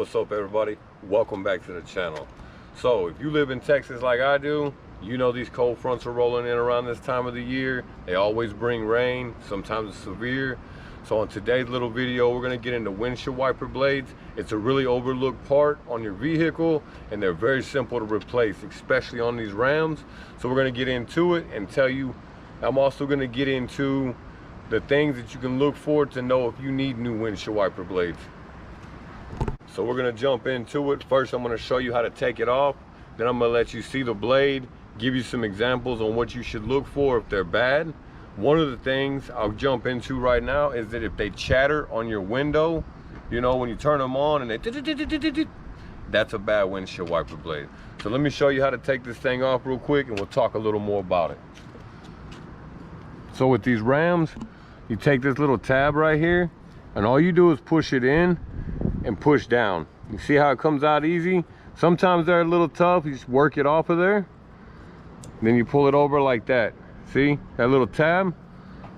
What's up, everybody? Welcome back to the channel. So if you live in Texas like I do, you know these cold fronts are rolling in around this time of the year. They always bring rain, sometimes it's severe. So on today's little video, we're going to get into windshield wiper blades. It's a really overlooked part on your vehicle, and they're very simple to replace, especially on these Rams. So we're going to get into it and tell you. I'm also going to get into the things that you can look for to know if you need new windshield wiper blades. So we're going to jump into it. First, I'm going to show you how to take it off. Then I'm going to let you see the blade, give you some examples on what you should look for if they're bad. One of the things I'll jump into right now is that if they chatter on your window, you know, when you turn them on and they that's a bad windshield wiper blade. So let me show you how to take this thing off real quick and we'll talk a little more about it. So with these Rams, you take this little tab right here and all you do is push it in and push down. You see how it comes out easy? Sometimes they're a little tough. You just work it off of there. Then you pull it over like that. See that little tab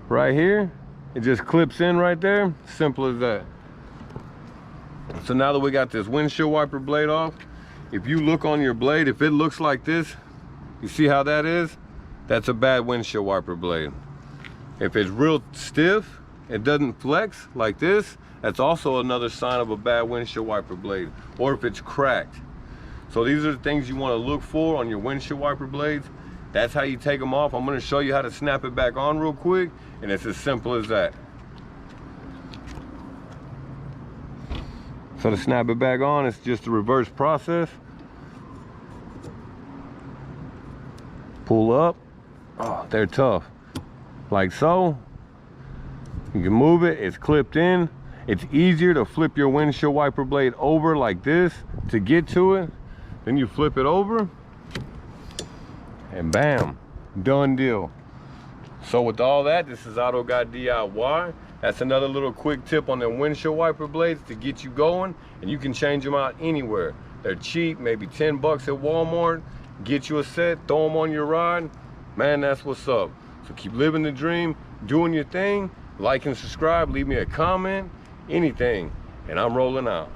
right here? It just clips in right there. Simple as that. So now that we got this windshield wiper blade off, if you look on your blade, if it looks like this, you see how that is? That's a bad windshield wiper blade. If it's real stiff, it doesn't flex like this, that's also another sign of a bad windshield wiper blade. Or if it's cracked. So these are the things you want to look for on your windshield wiper blades. That's how you take them off. I'm going to show you how to snap it back on real quick, and it's as simple as that. So to snap it back on, it's just a reverse process. Pull up. Oh, they're tough. Like so. You can move it, it's clipped in. It's easier to flip your windshield wiper blade over like this to get to it. Then you flip it over and bam, done deal. So with all that, this is Auto Guy DIY. That's another little quick tip on the windshield wiper blades to get you going, and you can change them out anywhere. They're cheap, maybe 10 bucks at Walmart. Get you a set, throw them on your ride. Man, that's what's up. So keep living the dream, doing your thing. Like and subscribe, leave me a comment, anything, and I'm rolling out.